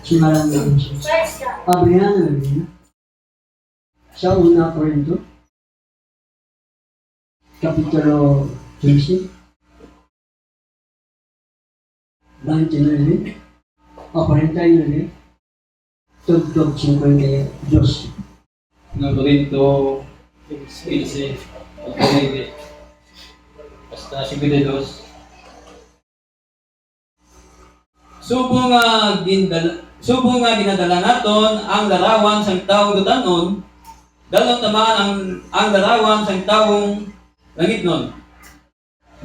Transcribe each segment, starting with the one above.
Singalan ng Jesus. Abrihan na rin. Sa una Korinto, Kapitulo 15, 29, o 49, tugtog 52. Ng Corinto 15, 49, hasta 52. Subo nga ginadala naton ang larawan sang taong dutanon, dalong tamaan ang larawan sang taong langit nun.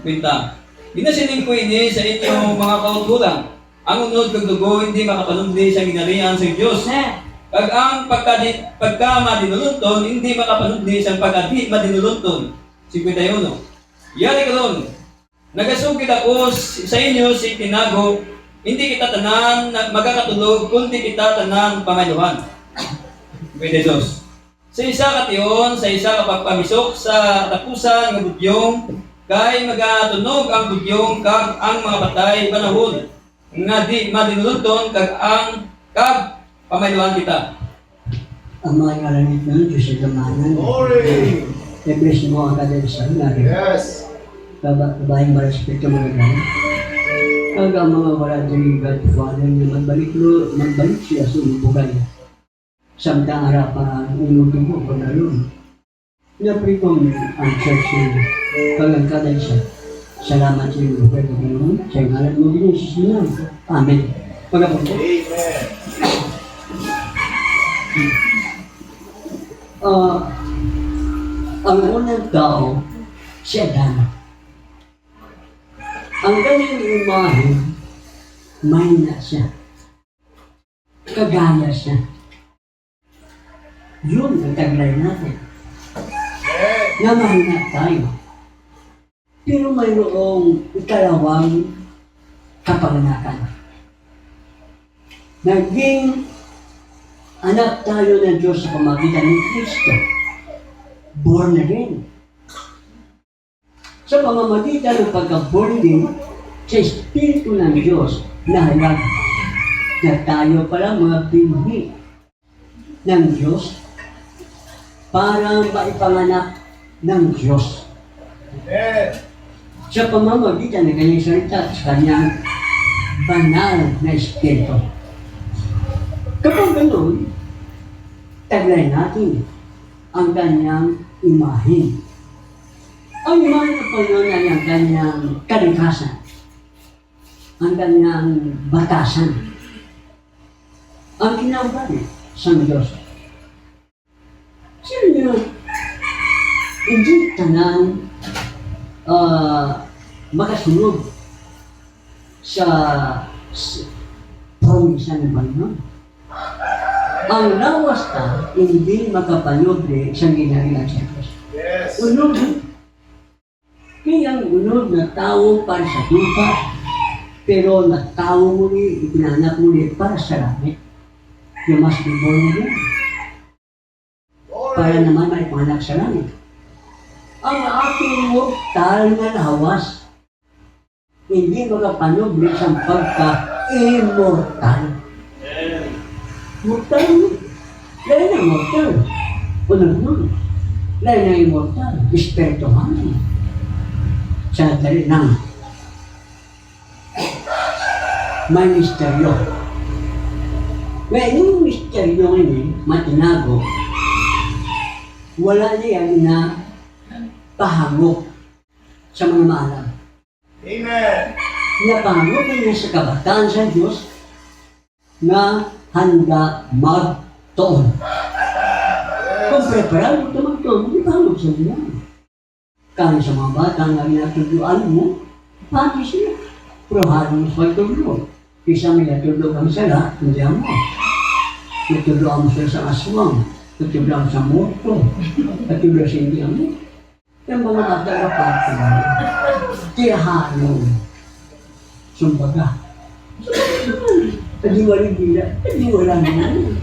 Pinta. Ginasiling ko ini sa inyong mga kautulang. Ang unod kag dugo hindi makapanumdi sa ginarihan sa Diyos. Kag ang pagka madinulunton, hindi makapanumdi sa pagkadi madinulunton. 51. Yari karon. Nagasugid ako sa inyo si tinago, hindi kita tanan magkakatulog, kundi kita tanan pangayuhan. 22. Sa isa kation, sa isa kapagpamisok sa tapusan ng budyong, kay magatunog ang budyong kag ang mga patay panahon nga di madinulunton kag ang kag pamayuhan kita. Ang mga ngalanit ng Diyos sa gamanan. Glory! I-bless mo ang kadalisan na rin. Yes! Kabaing marespeto mga ganun. Kag ang mga wala dyan God Father na magbalik siya sa umubugan. Samtang harapan ang inutin mo kung naroon. Napri kong ang church niya. Kag ang kadalisan. Salamat sa iyo, Pwede Panginoon. Sa ngalan mo din, Jesus niya. Amen. Pagkapunto. Amen! Ang unang tao, si Adan. Ang kanyang imahe, mahina siya. Kagaya siya. Yun ang taglay natin. Na mahina tayo. Pero mayroong ikalawang kapanganakan. Naging anak tayo ng Diyos sa pamagitan ng Kristo. Born again. Sa pamamagitan ng pagka-born again, sa Espiritu ng Diyos na halag na tayo pala mga binhi ng Diyos para maipanganak ng Diyos. Sa pamamagitan ng kanyang salita at sa kanyang banal na Espiritu. Kapag gano'n, taglay natin ang kanyang imahe. Ang imahe ng Panginoon ay ang kanyang kalikasan, ang kanyang batasan, ang kinaugali sa Diyos. Sino nyo, hindi tanang makasunod sa promisa ng Panginoon. Ang lawas ta, hindi makapanood sa ginagawa sa Diyos. Yes! Unod, kaya ang unod na tao para sa lupa, pero na tao muli, ipinanak muli para sa langit. You must be born again. Para naman may panganak sa langit. Ang aking mortal na lawas, hindi makapanood sa pagka-immortal. Mortal, lain na mortal. Unang nun, lain na immortal, espirituhan. Sa dali ng may misteryo. Ngayon yung misteryo ini, matinago, wala niya na pahangok sa mga maalam. Amen! Napahangok niya sa kabataan sa Diyos na handa magtuon. Kung preparado ito magtuon, hindi pahangok sa Diyos. Kaya sa mga bata na ginatuluan mo, pati sila. Pero halos magtulog. Kisa may natulog ang sala, hindi mo. Natulog mo sila sa aswang, natulog sa moto, natulog sa hindi mo. Yung mga bata-bata na tiyahanong sumbaga. Tadiwali bila, tadiwala naman.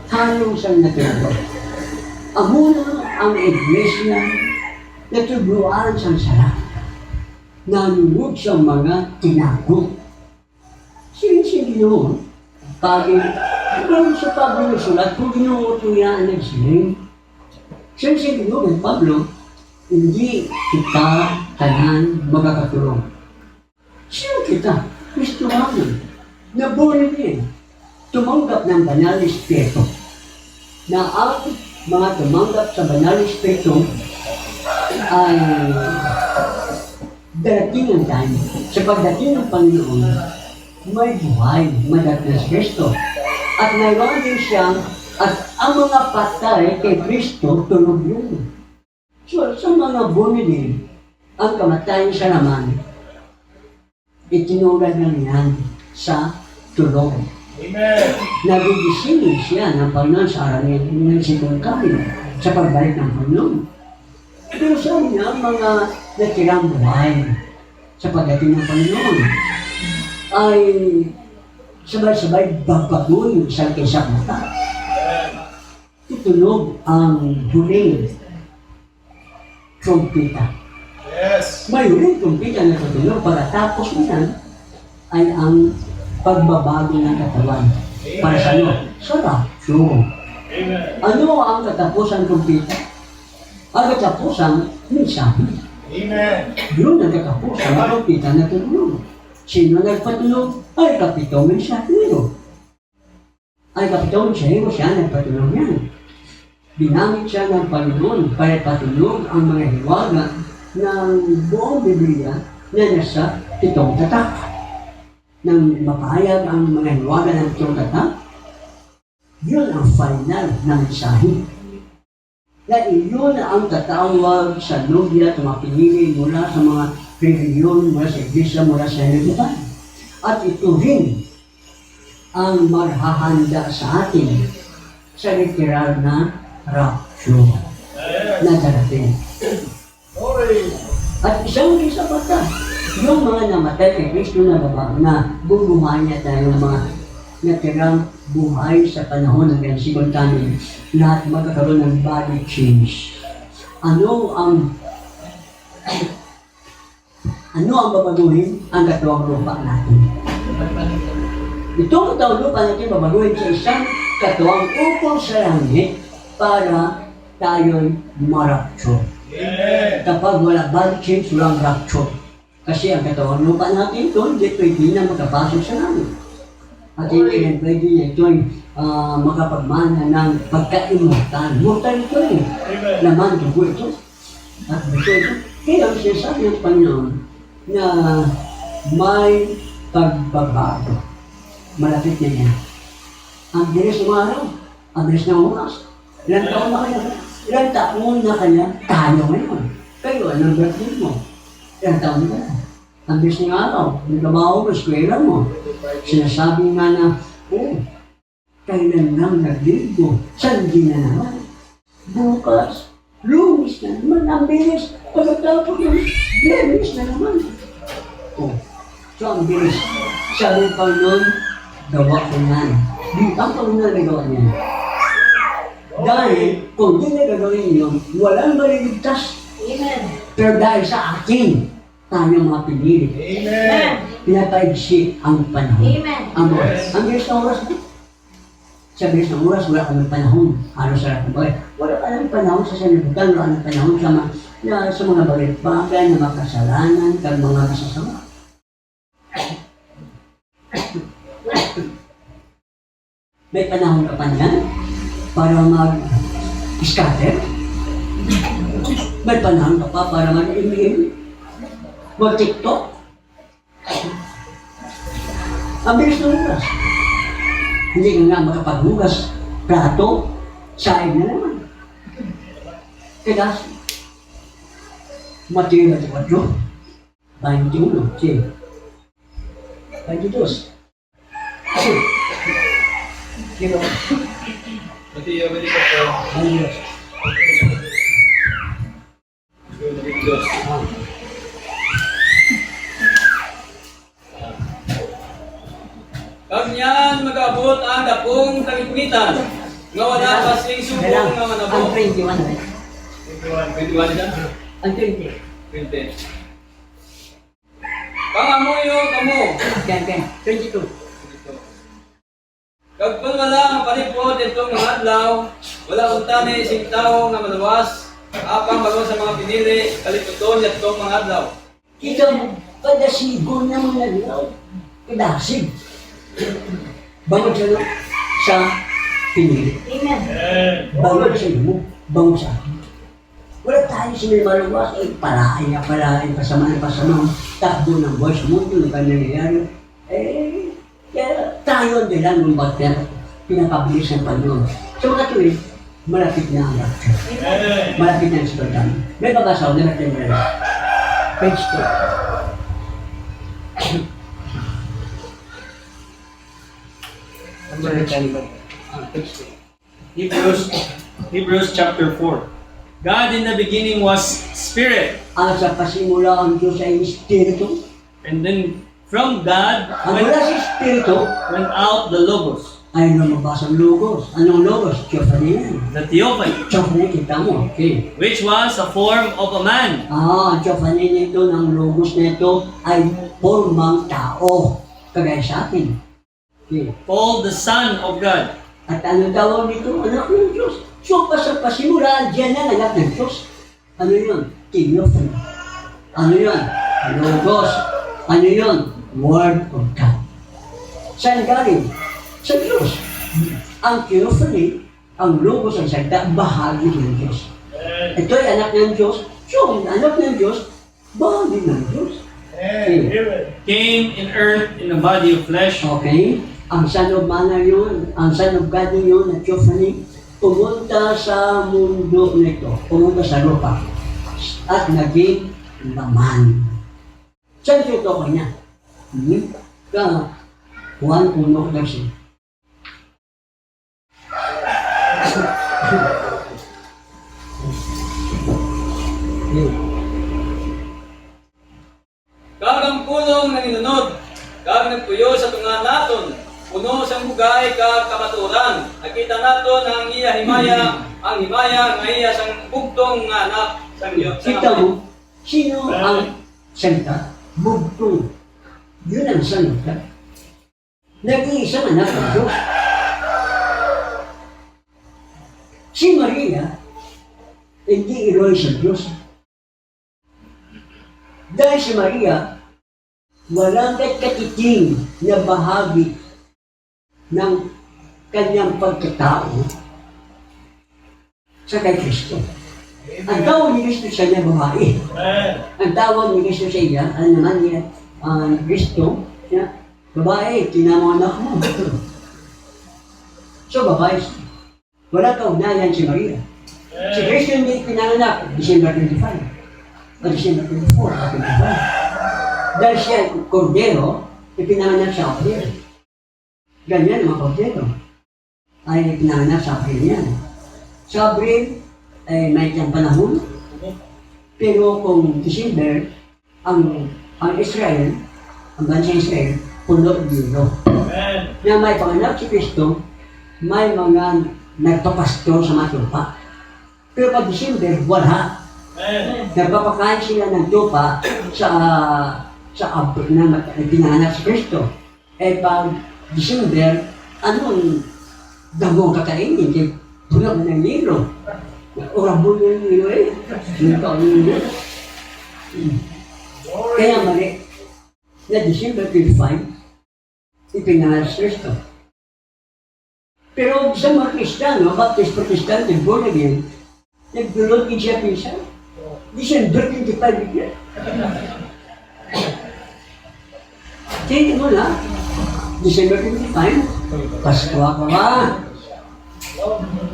Hanong sa natulog. Amuna ang iglesia na tuluan sa sala. Nanunod sa mga tinago. Sige, Ginoo, kung sa Pablo nagsulat, kung Ginoo tuyaan nagsiling, siya si Ginoo ng Pablo, hindi kita tanan magkakatulong. Sino kita? Kristohanon, na born again, tumanggap ng banal na Espiritu, na ang mga tumanggap sa banal na Espiritu ay darating ang time. Sa pagdating ng Panginoon, may buhay, madatnas Kristo. At mayroon din siyang, at ang mga patay kay Kristo, tunog yun. So, sa mga born-again, ang kamatayan siya naman, itinulad na niyan sa tulog. Amen. Nagigisingin siya ng Panginoon sa araw ng sigong kami sa pagbalik ng Panginoon. Pero sa niya, mga natirang buhay sa pagdating ng Panginoon ay sabay-sabay babagoy sa isang mata. Tutunog ang huling trumpeta. Yes. May huling trumpeta na tutunog para tapos niyan ay ang pagbabago ng katawan. Para sa ano? Sa rapture. Amen. Ano ang katapusan ng trumpeta? Ang katapusan, mensahe. Amen. Yun ang katapusan ng trumpeta na tutunog. Sino nagpatunog? Ay kapitong mensahero. Ay kapitong mensahero siya nagpatunog yan. Binamit siya ng Panginoon para patunog ang mga hiwaga ng buong Biblia na nasa 7 tatak. Nang mapahayag ang mga hiwaga ng 7 tatak, yun ang final na mensahe. Na iyon ang tatawag sa nobya at mga pinili mula sa mga reliyon, mula sa iglesia, mula sa libutan. At ito rin ang marhahanda sa atin sa literal na rapture na darating. Glory. At isang isa pa ta, yung mga namatay kay Kristo na bubumaya tayo mga natirang buhay sa panahon ng gansikon kami, lahat magkakaroon ng body change. Ano ang babaguhin? Ang katuwang lupa natin. Itong katuwang lupa natin babaguhin sa isang katuwang ukol sa langit para tayo'y ma-rapture. Amen. Kapag wala body change, walang rapture. Kasi ang katawang lupa natin ito, hindi pwede na makapasok sa langit. At hindi rin pwede na ito'y makapagmana ng pagka-immortal. Mortal ito eh. Amen. Laman dugo ito. At buto ito. Kaya ang sinasabi ng Panginoon na may pagbabago. Malapit na yan. Ang bilis ng araw, ang bilis ng oras. Ilang taon na kayo? Ilang taon na kaya tayo ngayon? Kayo, anong birthday mo? Ilang taon na kaya? Ang bilis ng araw, yung trabaho mo, eskwela mo. Sinasabi nga na, kailan lang nagligo, sandi na naman. Bukas, lumis na naman, ang bilis. Pagkatapos yung bilis na naman. So ang bilis. Sabi pa noon, gawa ko yan. Ang Panginoon na gawa niya. Dahil kung di na gagawin yun, walang maliligtas. Amen. Pero dahil sa akin, tayo mga pinili. Amen. Pinapaigsi ang panahon. Amen. Ang oras. Ang bilis ng oras mo. Sa bilis ng oras, wala kang panahon. Halos sa lahat ng bagay. Wala ka ng panahon sa sanibutan, wala ng panahon sa mga bagay na makasalanan, kag mga masasama. May panahon ka pa niyan para mag-scatter. May panahon ka pa para mag-email, mag-TikTok. Ang bilis ng oras. Hindi ka nga makapaghugas, plato, saing na naman. Kaya, Mateo 24, 21, sí. 22. Sí. Digo, Mateo 24. 22. Ah. Kanyan mag-abot ang dapong kagitmitan. Nga wala kasing subong nga Ang manabo. 21 na. 21 na? Ang 20. 20. Pangamuyo kamo. Yan, 22. Kag kung wala nga palipod itong mga adlaw, wala kong tani isang tao nga maluwas, apang bago sa mga pinili, kaliputon itong mga adlaw. Kita mo, kadasigon na mga naglaw. Kadasig. Bangod sa pinili. Amen. Bangod sa imo, bangod sa akin. Wala tayo sa may maluwas, ay palain, pasama, takbo ng buhay sa mundo, ng kanyang nangyayari. Kaya tayo ang dahilan ng bakit pinapabilis ng Panginoon. Sa mga tuwid, malapit na ang rapture. Amen. Malapit na ang Spartan. May babasa ko, never temporary. Page 2. Page 2. Hebrews chapter 4. God in the beginning was spirit, Ang sa pasimula ang Diyos ay Espiritu. and then from God Ang wala si Espiritu, went out the Logos, ay lumabas ang Logos. Anong Logos? Theophany yan. the Theophany, Theophany, kita mo. Okay. which was a form of a man. Ang Theophany nito, ng Logos nito, ay formang tao. Kagaya sa atin. Okay. Called the Son of God. At ano tawag dito? Anak ng Diyos. So, pasimula, diyan na anak ng Diyos. Ano yun? Theophany. Ano yun? Logos. Ano yun? Word of God. Saan galing? Sa Diyos. Ang Theophany, ang Logos ang salita, bahagi ng Diyos. Ito ay anak ng Diyos. So, ang anak ng Diyos, bahagi ng Diyos. Amen. Came in earth in a body of flesh. Okay? Ang Son of Man na yun, ang Son of God na yun, na Theophany, pumunta sa mundo nito, pumunta sa lupa, at naging laman. Saan ito ko niya? Juan 1:13. Kag ang pulong ng inunod, kag nagpuyo sa tunga naton, puno sa bugay kag kamaturan. Nakita naton ang iya himaya, ang himaya nga iya sang bugtong nga anak sang Dios. Kita mo, sino ang salita? Bugtong. Yun ang salita. Nag-iisang anak ng Diyos. Si Maria, hindi iroy sa Diyos. Dahil si Maria, walang katiting na bahagi ng kanyang pagkatao sa kay Kristo. Ang tawag ni Kristo sa niya babae. Amen. Ang tawag ni Kristo sa iya, ano naman niya, Kristo, siya, babae, tinamang anak mo. So, babae siya. Wala kaugnayan si Maria. Si Kristo hindi pinanganak, December 25. O December 24, o 25. Dahil siya, kordero, ipinanganak sa April. Ganyan mga kordero. Ay pinanganak sa April yan. Sa April, ay may isang panahon. Pero kung December, ang Israel, ang bansa Israel, puno dito. Amen. Na may panganak si Kristo, may mga nagpapastor sa mga tupa. Pero pag December, wala. Amen. Nagpapakain sila ng tupa sa April na pinanganak si Kristo. Eh pag December, anong damong kakainin? Kaya puno na ng yelo. Orabon na yung yelo eh. Yung taon yung yelo. Kaya mali, na December 25, ipinanganak si Kristo. Pero sa mga Kristiyano, Baptist, Protestante, born again, nagdulog din siya pinsan. December 25 bigla. Tingin mo na, December 25, Pasko ako ba?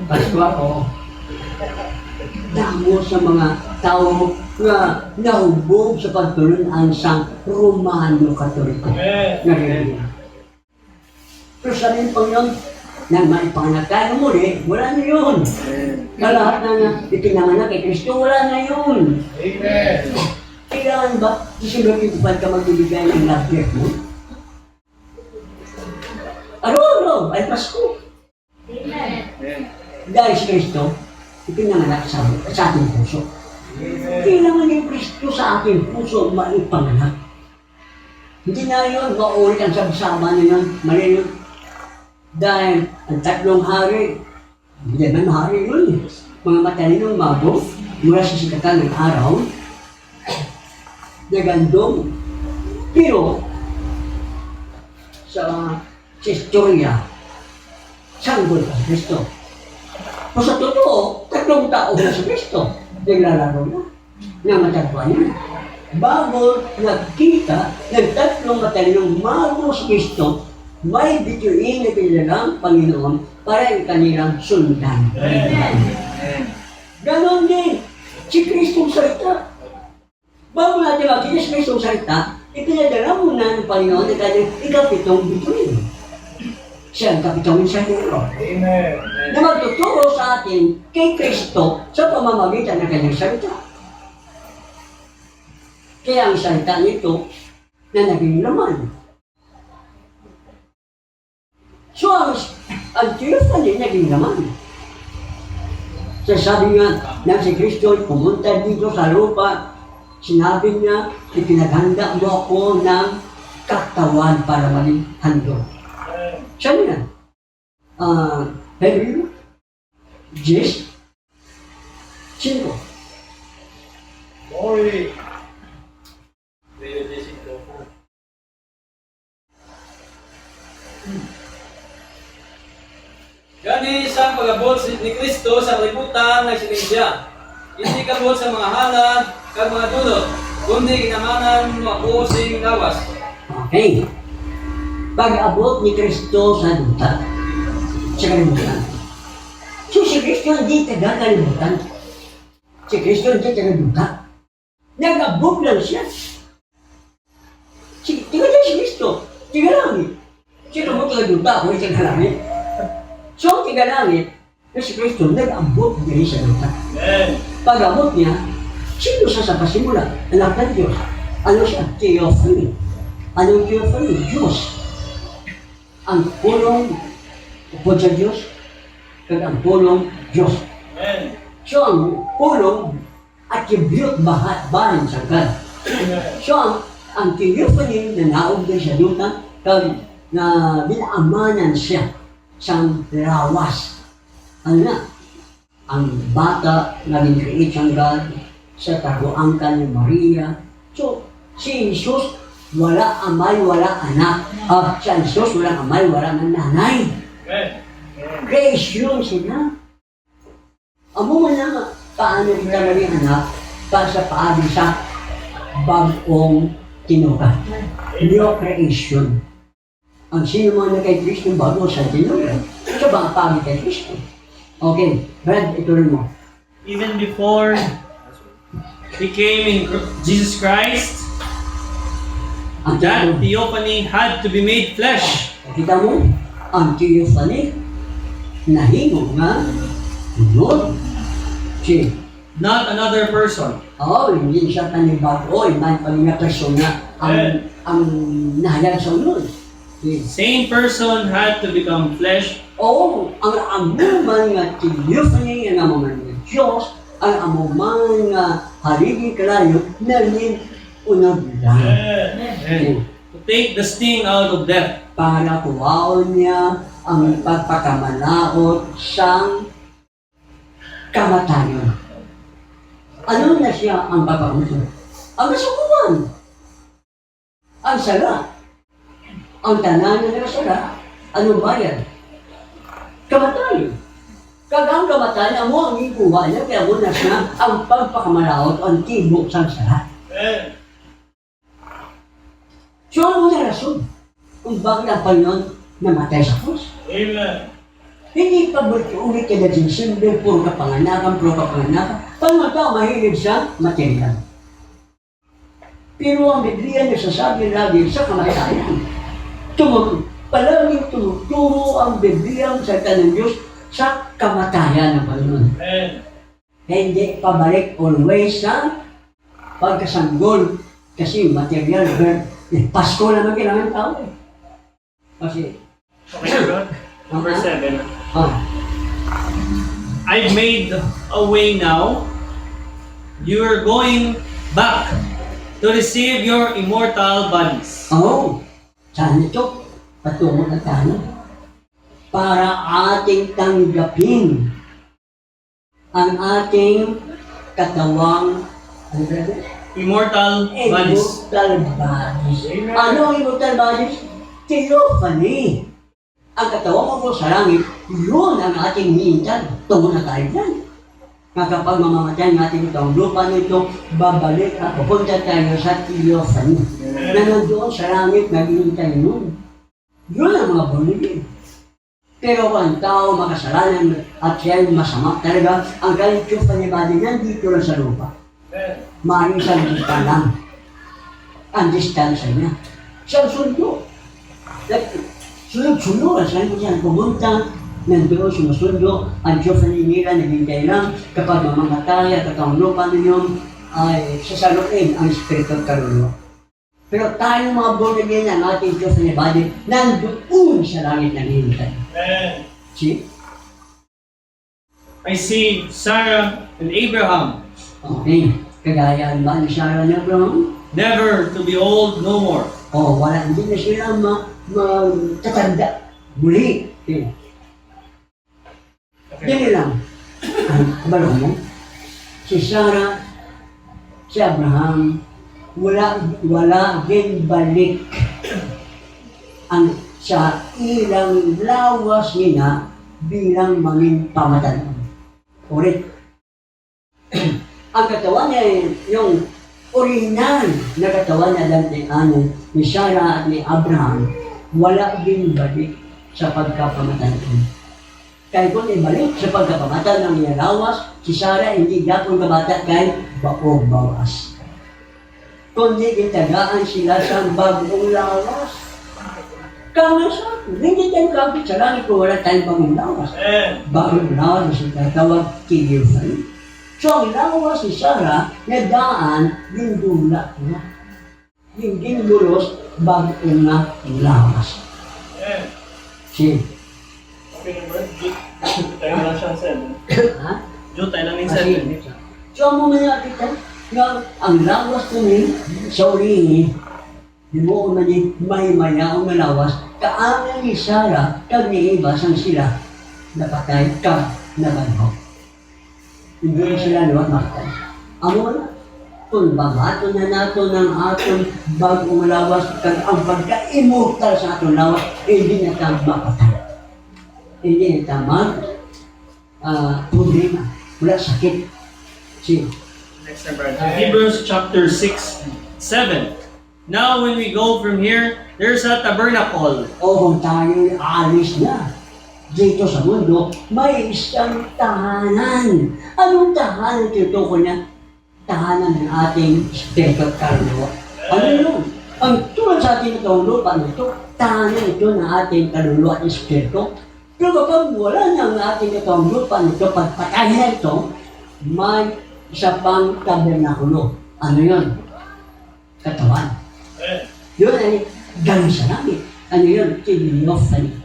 Pasko ako. Damo sa mga tao na nahubog sa pagtulungan sa Romano Katoliko. Amen. Pero sabihin pa yun, na maipanganak tayo muli, wala na yun. Sa lahat na ipinanganak kay Kristo, wala na yun. Amen. Kailangan ba, December 25 ka magbibigay ng love gift mo? Araw-araw ay Pasko. Dahil si Kristo, ipinanganak sa ating puso. Kailangan yung Kristo sa ating puso maipanganak. Hindi na yun, maulit ang sabsama na yun, mali yun. Dahil ang tatlong hari, hindi man hari yun, mga matalinong mago, mula sa sikatan ng araw, nagandong. Pero, sa istorya, sanggol pa si Kristo. Kung sa totoo, tatlong tao na si Kristo, naglalaro na, na matagpuan niya. Bago nagkita ng tatlong matalinong mago si Kristo, may bituin na pinilang Panginoon para ang kanilang sundan. Ganon din, si Kristong salita. Bago natin makita si Kristong salita, ipinadala muna ng Panginoon na kanyang ikapitong bituin. Siya ang kapitong mensahero. Amen. Na magtuturo sa atin kay Kristo sa pamamagitan ng kanyang salita. Kaya ang salita nito na naging laman. So, ang theophany naging laman. So, sabi nga na si Kristo pumunta dito sa lupa, sinabi niya, ipinaghanda mo ako ng katawan para maging handog. Sabi nga, Hebrew 10:5. Glory. Gani sa pag-abot ni Kristo sa kalibutan ng sinisya. Hindi kabot sa mga halad kag mga dulot, kundi kinamanan mo ako sing lawas. Okay. Pag-abot ni Kristo sa duta, sa kalibutan. So si Kristo hindi taga kalibutan. Si Kristo hindi taga duta. Nag-abot lang siya. Tiga lang si Kristo. Tiga langit. Sino mo taga duta? Ako yung taga langit. So tiga langit, na si Kristo nag-abot din sa duta. Amen. Pag-abot niya, sino siya sa pasimula? Anak ng Diyos. Ano siya? Theophany. Anong theophany? Diyos. Ang pulong upod sa Diyos, kag ang pulong Diyos. Amen. So ang pulong, attribute bahan sa God. Amen. So ang theophany na naog din sa duta, kag na binamanan siya sa lawas. Ano na? Ang bata na bin-create siyang God sa taguangkan ni Maria. So, si Jesus, wala amay, wala anak. Si Jesus, walang amay, wala ng nanay. Amen. Creation sila. Amo man na paano kita naging anak para sa paagi sa bagong tinuka. New creation. Ang sino man na kay Kristo bago sa tinuka. Siya ba ang paagi kay Kristo? Okay, Brad, ituloy mo. Even before he came in Jesus Christ, Ang that theophany, theophany had to be made flesh. kita mo, ang theophany, nahimo nga, Lord, si, Not another person. hindi siya panibago, may palinga persona, ang nahayag sa Lord. Si, Same person had to become flesh. ang amuman nga theophany, ang amuman nga Diyos, ang amuman nga haligi kalayo, naging unod lang. Amen. To take the sting out of death. Para kuwaon niya ang pagpakamalaot sang kamatayon. Ano na siya ang papamuso? Ang kasukuan. Ang sala. Ang tanan na sala. Anong bayan? Kamatayon. Kagang kamatayon, amo ang ikuha niya, kaya mo na siya ang pagpakamalaot, ang tibok sang sala. Amen. So ano na rason kung bakit ang Panginoon namatay sa krus? Amen. Hindi pa ulit ka na din simple, puro kapanganakan, pag mga tao mahilig sa material. Pero ang Biblia nagsasabi lagi sa kamatayan. Palaging tumuturo ang Biblia ang salita ng Diyos sa kamatayan ng Panginoon. Amen. Hindi pabalik always sa pagkasanggol. Kasi material, Pasko naman kailangan tao eh. Kasi, Okay, God. Number 7. I've made a way now. You are going back to receive your immortal bodies. saan ito? Patungo na tayo. para ating tanggapin ang ating katawang ano ba yun? Immortal bodies. Immortal bodies. Amen. Ano ang immortal bodies? Theophany. Ang katawan mo sa langit, yun ang ating hihintay. Tungo na tayo dyan. Na kapag mamamatay ng ating itong lupa nito, babalik at pupunta tayo sa theophany. Na nandoon sa langit, naghihintay nun. Yun ang mga bonigin. Pero kung ang tao makasalanan at siya'y masama talaga, ang galing theophany body nandito lang sa lupa. Maaaring isang dista lang ang distansya niya. Siyang sundo. Sunod-sunod, saan ko siya pumunta, nandoon sumusundo, ang theophany nila naghintay lang, kapag mamamatay at ang lupa ninyo ay sasaluin ang espiritu at kaluluwa. Pero tayong mga born-again ang ating theophany body, nandoon sa langit naghihintay. See? I see Sarah and Abraham, Okay. Kagaya ba ni Sarah ni Abraham? never to be old no more. Wala, hindi na sila matatanda. Muli. Okay. Yan lang. Kabalo mo, si Sarah, si Abraham, wala din balik ang sa ilang lawas nila bilang manging pamatan. Ulit. Ang katawan niya, yung original na katawan niya dati ni Sarah at ni Abraham, wala din balik sa pagkapamatay. Kaya kung ibalik sa pagkapamatay ng iyalawas, si Sarah hindi gapon kabata kay baog bawas. Kundi gitagaan sila sa bagong lawas. Kama sa hindi tayo kapit sa langit kung wala tayong bagong lawas. Bagong lawas na siya tawag theophany. So, ang lawas ni Sarah, nadaan yung dula niya. Yung ginulos, bagong na lawas. Si. Tayo lang siya, sir. Ha? Diyo tayo lang yung Kasi, seven. so, mo mga kita, na ang lawas ko ni, sa ulihi, di mo na ni may mayaong na lawas, kaangan ni Sarah, kag ni Eva, sang sila, napatay ka na banhok. Hindi sila luwag makatay. Amo na, kung babato na nato ng aton bagong lawas, kag ang pagka-immortal sa aton lawas, hindi na tayo makatay. Hindi na tayo problema, wala sakit. See? Next time, brother. Hebrews chapter 6, 7. Now when we go from here, there's a tabernacle. O kung tayo'y alis na dito sa mundo, may isang tahanan. Anong tahanan tinutukoy niya? Tahanan ng ating espiritu at kaluluwa. Ano yun? Ang tulad sa ating itong lupa nito, tahanan ito ng ating kaluluwa at espiritu. Pero kapag wala na ang ating itong lupa nito, pagpatahin na ito, may isa pang tabernakulo. Ano yun? Katawan. Yun ay galing sa langit. Ano yun? Theophany.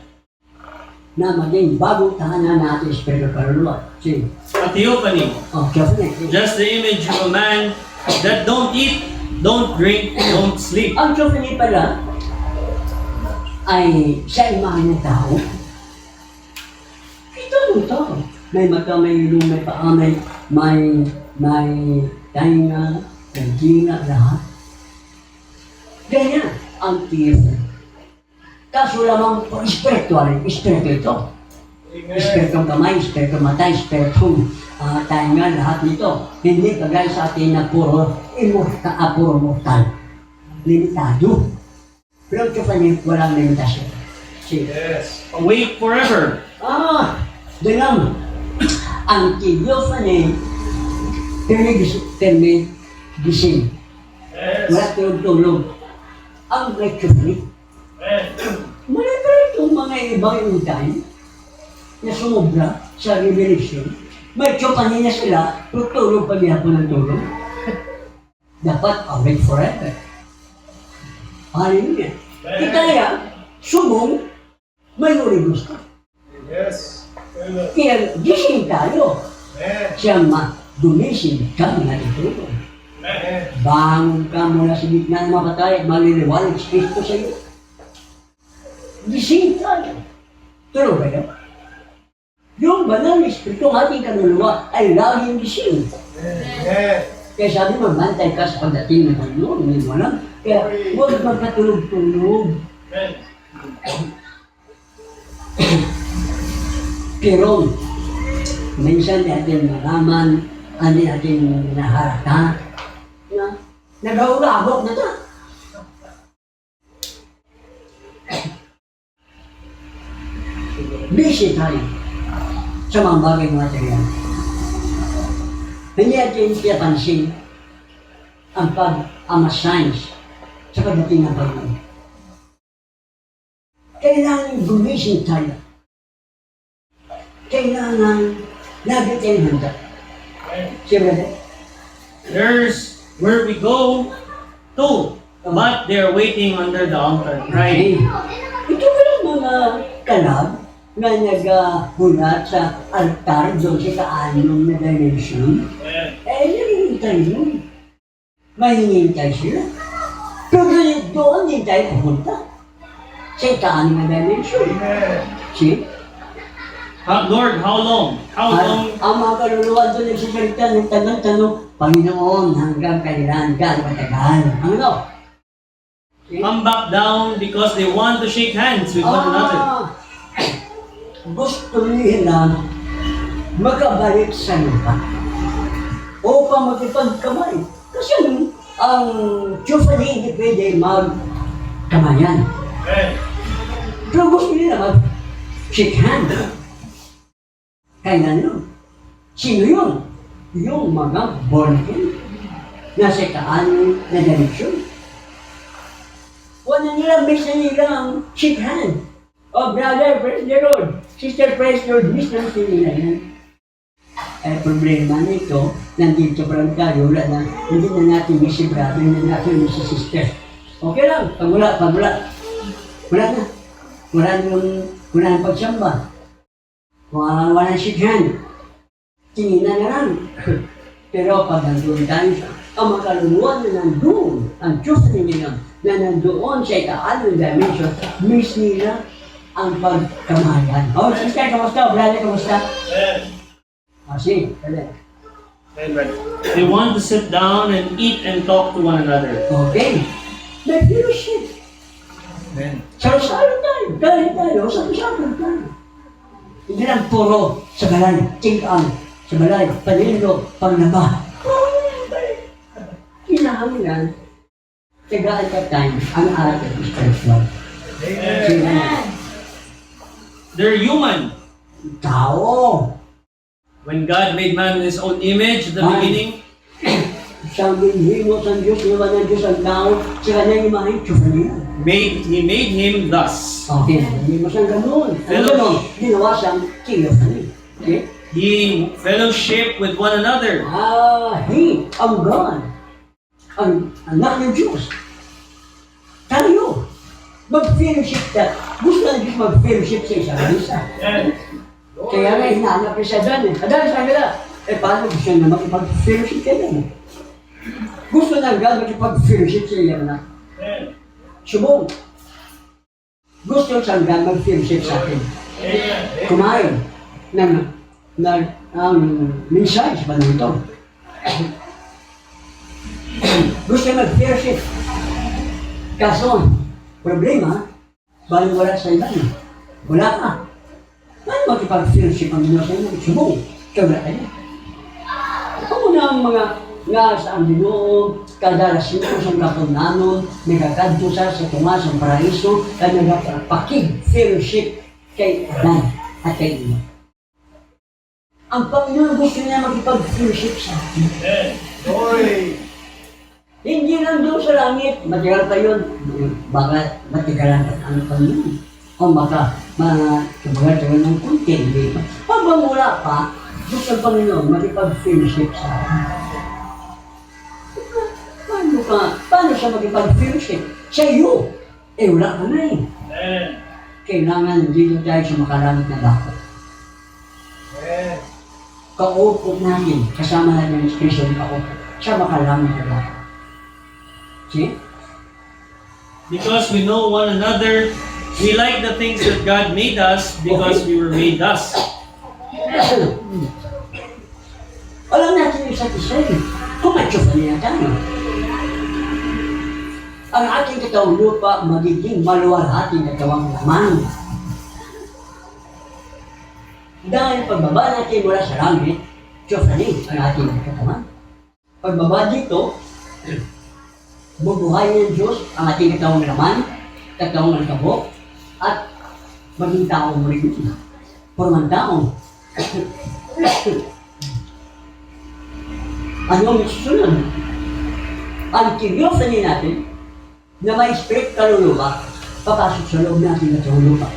Na maging bagong tahanan natin espiritu kaluluwa. Sige. A theophany. Theophany. Just the image of a man that don't eat, don't drink, don't sleep. Ang theophany pala ay sa imahe ng tao. Ito ng tao. May mata, may ilong, may paa, may tainga, may gina, lahat. Ganyan ang theophany. Kaso lamang spiritual ito. Espiritong kamay, espiritong mata, espiritong tainga, lahat nito. Hindi kagaya sa atin na puro mortal. Limitado. Pero ito pa niya, walang limitasyon. Sige. Awake forever. Ganun. Ang theophany, permi gising. Wala tulog-tulog. Ang theophany, malaka itong mga ibang utay na sumubra sa revelation. May tsopanin na sila, tutulog pa niya po ng tulog. Dapat awake forever. Hallelujah. Kaya, sumong, may uri gusto. Kaya gising tayo. Siya dumising ka na itulog. Bangon ka mula sa gitna ng mga patay at maliliwanag sa Kristo sa iyo. Gising tayo. Tuloy ba yun? Yung banal na Espiritu ng ating kaluluwa ay laging gising. Kaya sabi mo, mantay ka sa pagdating ng Panginoon, hindi mo alam. Kaya huwag magkatulog-tulog. Pero, minsan natin malaman, hindi natin naharata, na nag-aulabok na ito. Busy tayo sa mga bagay material. Hindi natin pinapansin ang pag-amasayos sa pagdating ng Panginoon. Kailangan gumising tayo. Kailangan lagi tayong handa. Siyempre, There's where we go to, but they're waiting under the altar, right? ito ba yung mga kalab na naghulat sa altar doon sa kaanong na dimension? Nangihintay yun. Mahingintay sila. Pero doon din tayo pupunta. Sa kaanong na dimension. See? Lord, how long? How long? Ang mga kaluluwa doon nagsasalita ng tanong-tanong, Panginoon, hanggang kailan, gaano matagal? Ano? Come back down because they want to shake hands with one another. Gusto nila makabalik sa lupa upang magkipagkamay. Kasi ang Tiyufani hindi pwede magkamayan. Pero gusto nila mag-shake hand. Kaya yun. Sino yun? Yung mga born again. Nasa kaano na direksyon. Wala nila, miss na nila ang shake hand. Oh, brother, praise the Lord. Sister, praise the Lord. Miss na nila yan. Eh, problema nito, nandito pa lang tayo, wala na, hindi na natin miss si brother, hindi na natin miss si sister. Okay lang, pag wala. Wala na. Wala nang pagsamba. Wala shake hand. Tingnan na lang. Pero pag nandun tayo sa ang makaluluwa na nandun, ang Diyos ninyo na nandoon sa ika-anong dimension, miss nila ang pagkamayan. Oh, sister, kamusta? Brother, kamusta? Sige, dali. They want to sit down and eat and talk to one another. Okay. May fellowship. Salo-salo tayo. Dahil tayo, salo-salo tayo. Hindi lang puro sa balay, tingkaan, sa balay, panilo, panglaba. Kinahanglan, tagaan ka tayo ang ating spiritual. They're human. Tao. When God made man in His own image at the beginning, Siyang binhimo sa Diyos, naman ng Diyos ang tao, sa kanyang imahe, Diyos niya. He made him thus. Okay, hindi mo siyang ganun. Ano ganun? Ginawa siyang kiyos na niya. Okay? He fellowship with one another. He, ang God, ang anak ng Diyos. Tayo, mag-fellowship ka. Gusto ng Diyos mag-fellowship sa isa't isa. Kaya nga, hinahanap niya sa Adan. Adan, sabi na, paano gusto niya makipag-fellowship ka na? Gusto ng God makipag-fellowship sa iyo na. Subong. Gusto sa God mag-fellowship sa atin. Kumain ang mensahe ba nito? Gusto mag-fellowship. Kaso, problema, bali wala sa iba. Wala ka. Paano makipag-fellowship ang Diyos sa iyo? Subong. Kaya ka niya. Ako na ang mga nga sa ang Ginoo, kadalas nito sa kapunanon, nagkakadto sa tunga sa paraiso, at nagpakig-fellowship kay Adan at kay Eva. Ang Panginoon gusto niya makipag-fellowship sa atin. Hindi lang doon sa langit, matigal pa yun. Baka matigalan ang Panginoon. O baka matigalan ng kunti, hindi pa. Habang wala pa, gusto ang Panginoon makipag-fellowship sa atin. Paano siya makipag-fellowship? Sa iyo, wala ka na eh. Kailangan dito tayo sa makalamit na bako. Kaupot natin, kasama natin ng Kristo ng kaupot, sa makalamit na bako. See? Because we know one another, We like the things that God made us because we were made thus. Alam natin yung isa't isa eh. Kumatsupan niya tayo. Ang ating katawang lupa magiging maluwalhati na katawang laman. Dahil pagbaba natin mula sa langit, tsupanin ang ating katawan. Pagbaba dito, bubuhayin ng Diyos ang ating katawang laman, katawang alkabok, at maging taong muli dito. Pormang taong. Anong susunod? Ang curiosity natin na may spirit kaluluwa, papasok sa loob natin ng katawang lupa.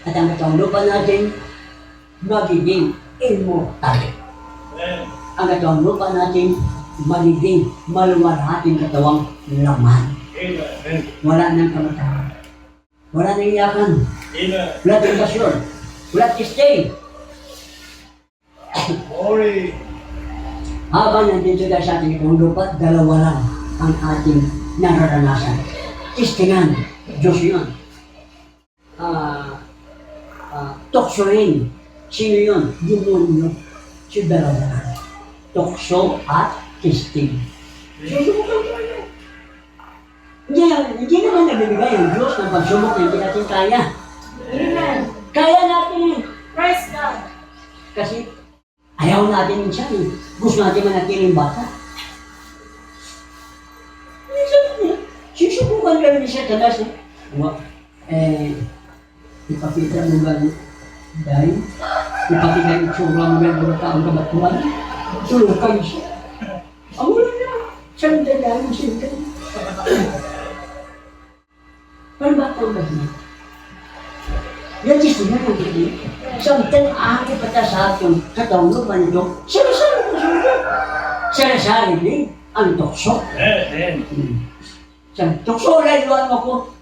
At ang katawang lupa natin magiging immortal. Ang katawang lupa natin magiging maluwalhating katawang laman. Wala nang kamatayan. Wala nang iyakan. Wala tentasyon. Wala stay. Glory. Habang nandito tayo sa ating katawang lupa, dalawa lang ang ating nararanasan. Testingan. Diyos yun. Tuksoin. Sino yun? Demonyo. Si dalawa lang. Tukso at testing. Susubukan tayo. Hindi naman nagbibigay ang Diyos ng pagsubok na hindi natin kaya. Amen. Kaya natin. Praise God. Kasi ayaw natin minsan eh. Gusto natin manatiling bata. Susubukan kami ni Satanas eh. Ipakita mo ba dahil ipakita yung tsura mo ba ang kabatuan. Sulukan siya. Ang wala niya. Siyang dalagang siya. Pero bakit ba niya? Yan gusto niya ng hindi. Samtang aking patasahat yung katawang lupa nito, sarasari ko siya. Sarasari din ang tukso. Sa tukso, layuan ako.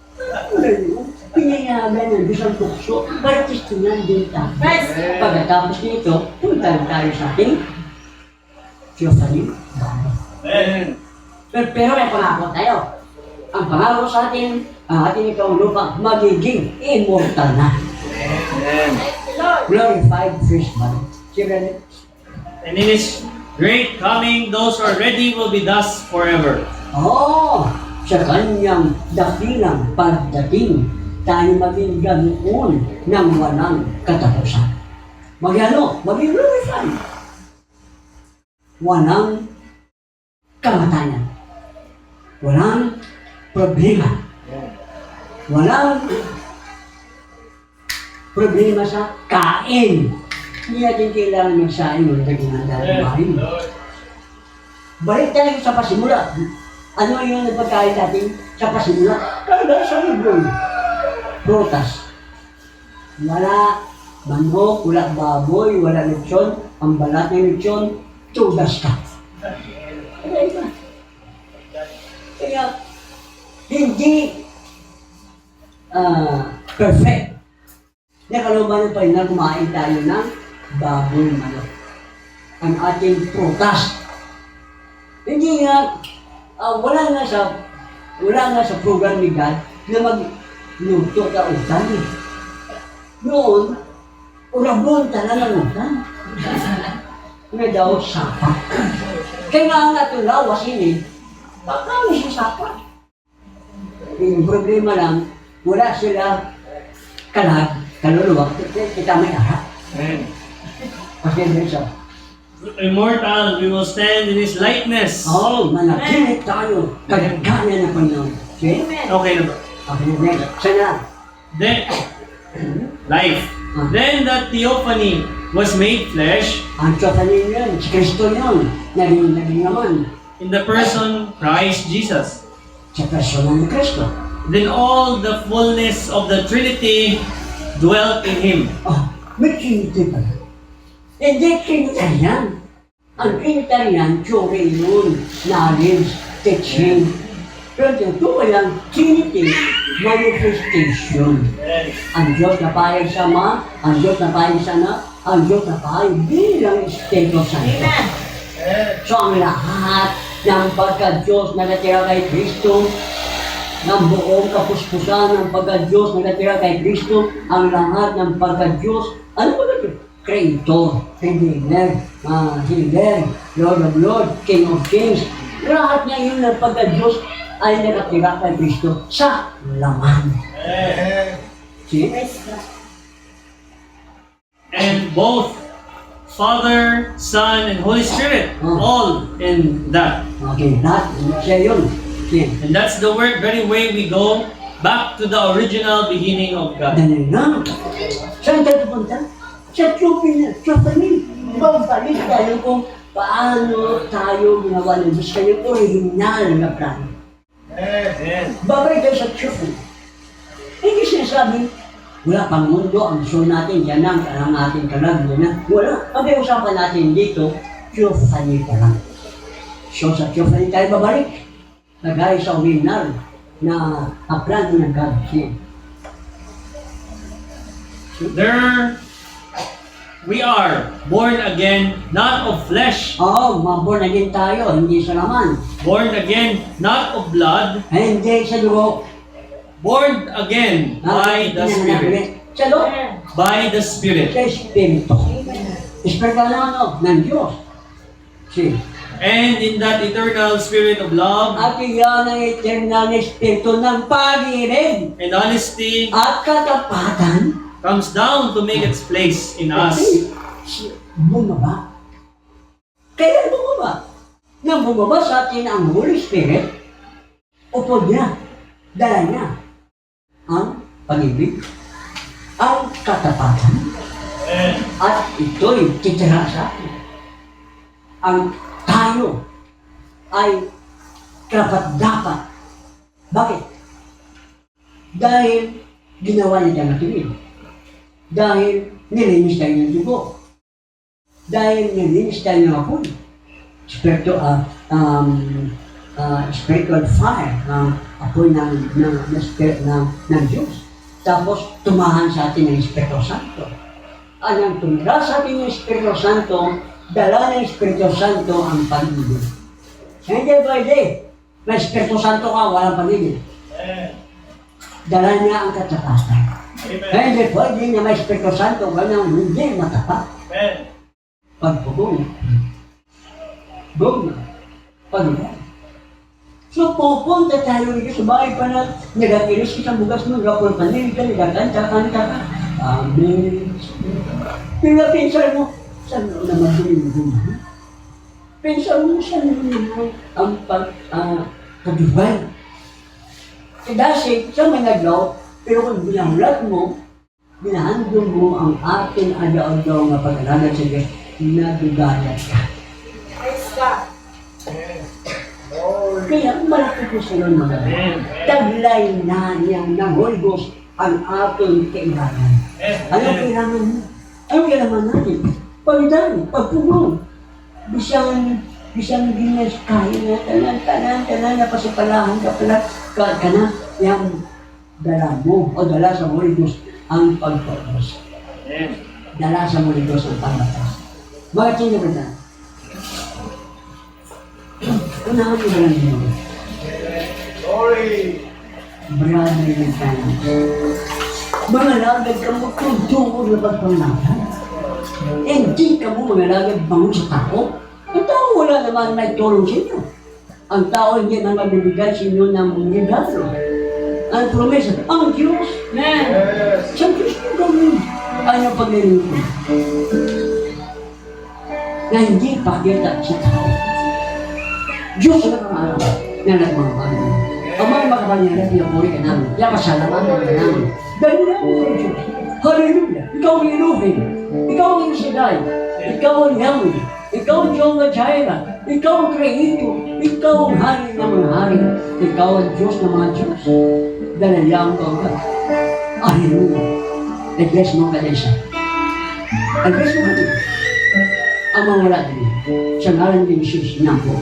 Pinayagan ng Diyos ang tukso para testingan din tayo. Pagkatapos nito, punta tayo sa ating Theophany. Pero may pangako tayo. Ang pangako sa atin, ang ating katawang lupa, magiging immortal na. Glorified first body. Siyempre, And in His great coming, those who are ready will be thus forever. sa kanyang dakilang pagdating, tayo maging ganoon ng walang katapusan. Maging glorified. Walang kamatayan. Walang problema. Walang problema sa kain. Hindi natin kailangan magsain o naging dahil bahay. Balik tayo sa pasimula. Ano yung nagpagkain natin sa pasimula? Kaya sa libro. Prutas. Wala manok, wala baboy, wala lechon. Ang balat ng lechon, tugas ka. Kaya, hindi perfect. Nakaluban pa na kumain tayo ng baboy manok. Ang ating prutas. Hindi nga, wala nga sa program ni God na magluto ka utan. Noon, urabon talaga ng utan. Nga daw sapa. Kaya nga itong lawas ini, baka may sapa. Yung problema lang, wala sila kaluluwa, kita may harap. Kasi siya. Immortal, we will stand in His likeness. Managinip tayo. Kagana na Panginoon. Okay? Okay na ba? Okay, next. Sana. Then, life. Then that theophany was made flesh Ang Theophany yun, si Kristo yun. Naging naman. in the person Christ Jesus. Sa persona ni Kristo. Then all the fullness of the Trinity dwelt in Him. May Trinity pala. Hindi Trinitarian. Ang Trinitarian, theory yun. Knowledge, teaching. Pero ito walang Trinity, manifestation. Ang Diyos na payag sa Ama, ang Diyos na payag sa Anak, ang Diyos na payag bilang Espiritu Santo. So ang lahat ng pagka-Diyos na natira kay Kristo, ng buong kapuspusan ng pagka-Diyos na natira kay Kristo, ang lahat ng pagka-Diyos. Ano ba ito? Creator, Redeemer, Healer, Lord of Lords, King of Kings. Lahat niya yun ng pagka-Diyos ay nakatira kay Kristo sa laman. See? Praise God. And both Father, Son, and Holy Spirit, Oh. all in that. Okay, lahat. Siya yun. See? And that's the very way we go back to the original beginning of God. Ganun lang. Saan tayo pupunta? Sa Tupinin. Babalik tayo kung paano tayo ginawa ng Diyos kanyang original na plano. Babalik tayo sa Tupinin. Hindi sinasabi, wala pang mundo, ang gusto natin, yan lang, ang ating kalag, yan lang. Wala. Ang usapan natin dito, Tupinin pa lang. So sa Tupinin tayo babalik. Nagaya sa original na plano ng God. There we are born again, not of flesh, Oo, maborn again tayo, hindi sa laman. born again, not of blood, Hindi sa dugo. born again by the Spirit. Sa loob. By the Spirit. Sa Espiritu. Espiritu na ano? Ng Diyos. See? And in that eternal Spirit of love At iyan ang eternal na Espiritu ng pag-ibig and honesty at katapatan. comes down to make its place in us. Kasi bumaba. Kaya bumaba. Nang bumaba sa atin ang Holy Spirit, upod niya, dala niya ang pag-ibig, ang katapatan, at ito'y titira sa atin. Ang tayo ay karapat-dapat. Bakit? Dahil ginawa niya ang tingin. Dahil nilinis tayo ng dugo. Dahil nilinis tayo ng apoy. Spiritual fire, apoy ng Diyos. Tapos tumahan sa atin ng Espiritu Santo. Anong tumira sa atin ng Espiritu Santo, dala ng Espiritu Santo ang pag-ibig. Hindi pwede. May Espiritu Santo ka, walang pag-ibig. Dala niya ang katapatan. Hindi pwede na may Espiritu Santo, walang hindi matapat. Pagpugong. Bugna. Pagpugong. So pupunta tayo dito sa bahay pa na nagatilis isang bugas mo, rapol panil ka, nagkanta ka. Amen. Pinapinsan mo, saan mo naman din? Pinsan mo, saan mo ang pagkagibay? Kasi sa mga naglaw, pero kung binahulat mo, binahandong mo ang ating adaw-daw na pag-alanan sa Diyos, nagugayat ka. Praise God. Kaya malaki ko sa iyo mga taglay na niyang ng Holy Ghost ang ating kailangan. Anong kailangan mo? Anong kailangan natin? Pagdaan, pagpugong. Bisang ginas kaya na tanan na pasipalahan ka pala ka na yung dala mo o dala sa Holy Ghost ang pagpapos. Dala sa Holy Ghost ang pagpapos. Bakit siya ba na? Unahan mo lang yun. Brother yung tayo. Mga lagad ka mo tungtungkol na pagpanglakan. Hindi ka mo mga lagad bangon sa tao. Ang tao wala naman may tulong sa inyo. Ang tao hindi na mabibigay sa inyo ng regalo. Ang promesa, ang Diyos. Sa Diyos mo gawin. Ano paglilingkod? Na hindi pakita sa tao. Diyos na ang araw na nagmamahal. Ang mga makapangyarihan, pinapuri ka namin. Kaya pasalamatan ka namin. Dahil na ang Diyos. Hallelujah! Ikaw ang Elohim. Ikaw ang Shaddai. Ikaw ang Yahweh. Ikaw ang Jehovah Jireh. Ikaw ang Creator. Ikaw ang Hari ng mga hari. Ikaw ang Diyos ng mga Diyos. Dalayaw ko ka. Hallelujah! I-bless mo ka na isa. I-bless mo ka na. Ang mga wala din. Sa ngalan ni Jesus, napo.